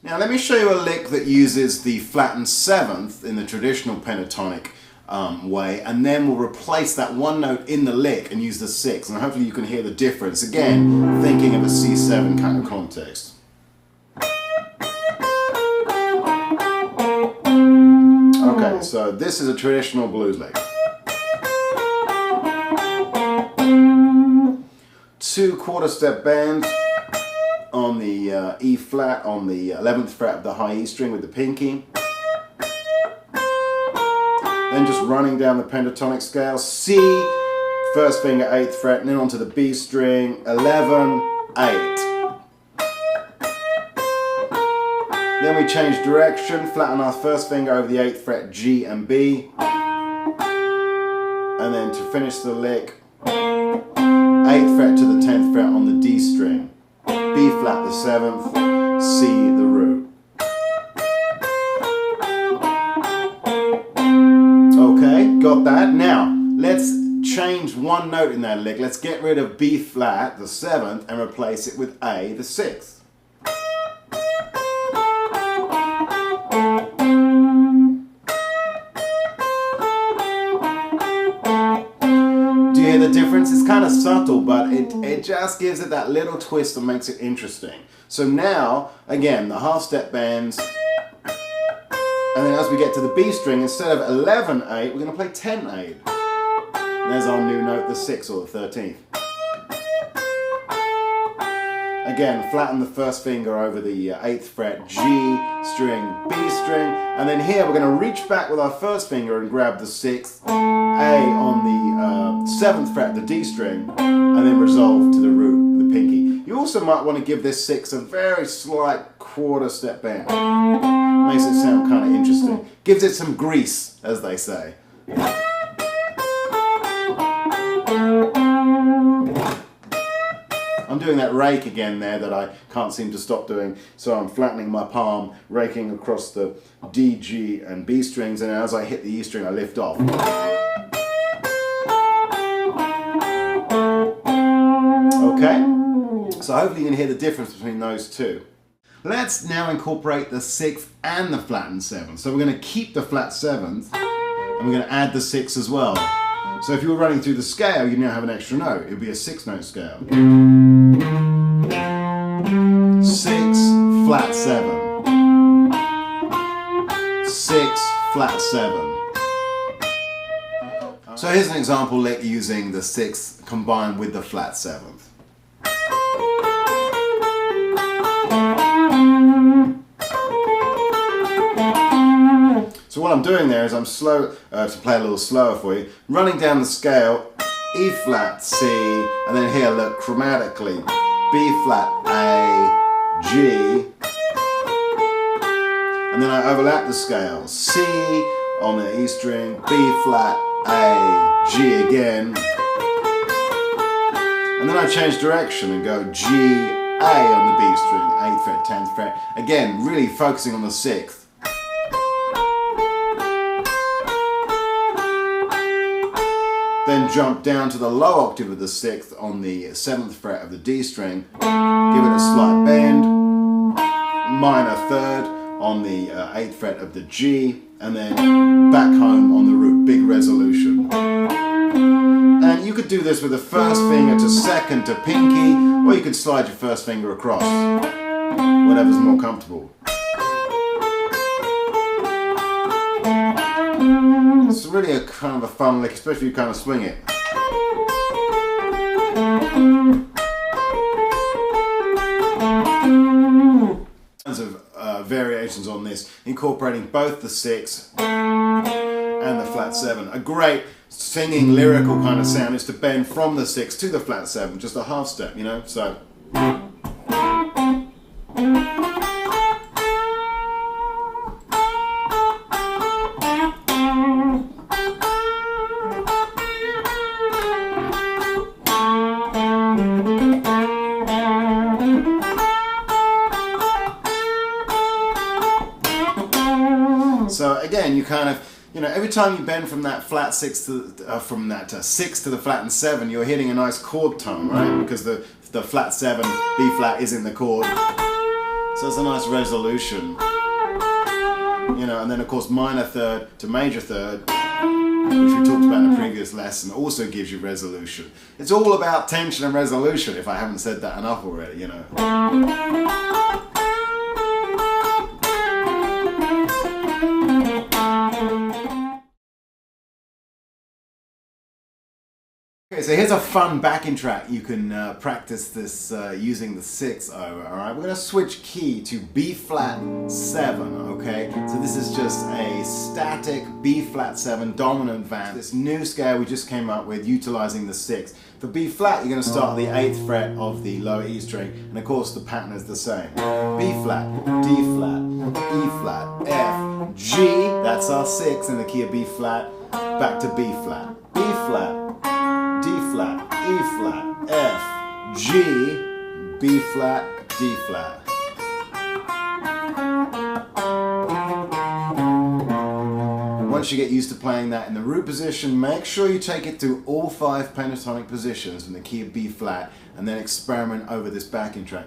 Now let me show you a lick that uses the flattened 7th in the traditional pentatonic way, and then we'll replace that one note in the lick and use the 6th, and hopefully you can hear the difference, again thinking of a C7 kind of context. Okay, so this is a traditional blues lick. 2 quarter step bends on the E flat on the 11th fret of the high E string with the pinky. Then just running down the pentatonic scale, C, first finger 8th fret, and then onto the B string, 11, 8. Then we change direction, flatten our first finger over the 8th fret, G and B. And then to finish the lick, 8th fret to the 10th fret on the D string, B flat the 7th, C the root. Okay, got that. Now, let's change one note in that lick. Let's get rid of B flat, the 7th, and replace it with A, the 6th. The difference is kind of subtle, but it just gives it that little twist that makes it interesting. So now, again, the half step bends, and then as we get to the B string, instead of 11-8, we're going to play 10-8. There's our new note, the 6th or the 13th. Again, flatten the first finger over the 8th fret, G string, B string, and then here we're going to reach back with our first finger and grab the 6th, A on the 7th fret, the D string, and then resolve to the root, the pinky. You also might want to give this 6 a very slight quarter step bend. Makes it sound kind of interesting. Gives it some grease, as they say. I'm doing that rake again there that I can't seem to stop doing, so I'm flattening my palm, raking across the D, G and B strings, and as I hit the E string I lift off. Okay, so hopefully you can hear the difference between those two. Let's now incorporate the 6th and the flattened 7th. So we're going to keep the flat 7th and we're going to add the 6th as well. So if you were running through the scale, you now have an extra note. It would be a 6-note scale. 6, flat 7. 6, flat 7. So here's an example lick using the 6th combined with the flat 7th. So what I'm doing there is I'm slow, to play a little slower for you, running down the scale, E flat, C, and then here look chromatically, B flat, A, G, and then I overlap the scale, C on the E string, B flat, A, G again, and then I change direction and go G, A on the B string, 8th fret, 10th fret, again really focusing on the 6th. Then jump down to the low octave of the 6th on the 7th fret of the D string, give it a slight bend, minor 3rd on the 8th fret of the G, and then back home on the root, big resolution. And you could do this with the first finger to 2nd to pinky, or you could slide your first finger across, whatever's more comfortable. It's really a kind of a fun lick, especially if you kind of swing it. Tons of variations on this, incorporating both the 6 and the flat 7. A great singing, lyrical kind of sound is to bend from the 6 to the flat 7, just a half step, you know, so. So again, you kind of, you know, every time you bend from that flat 6 to from that 6 to the flattened 7, you're hitting a nice chord tone, right? Because the flat 7 B flat is in the chord. So it's a nice resolution. You know, and then of course minor third to major third, which we talked about in a previous lesson, also gives you resolution. It's all about tension and resolution, if I haven't said that enough already, you know. Okay, so here's a fun backing track. You can practice this using the 6 over, alright? We're going to switch key to B flat 7, okay? So this is just a static B flat 7 dominant vamp. This new scale we just came up with utilizing the 6. For B flat, you're going to start at the 8th fret of the lower E string, and of course the pattern is the same. B flat, D flat, E flat, F, G, that's our 6 in the key of B flat, back to B flat, B flat, D flat, E flat, F, G, B flat, D flat. Once you get used to playing that in the root position, make sure you take it through all 5 pentatonic positions in the key of B flat, and then experiment over this backing track.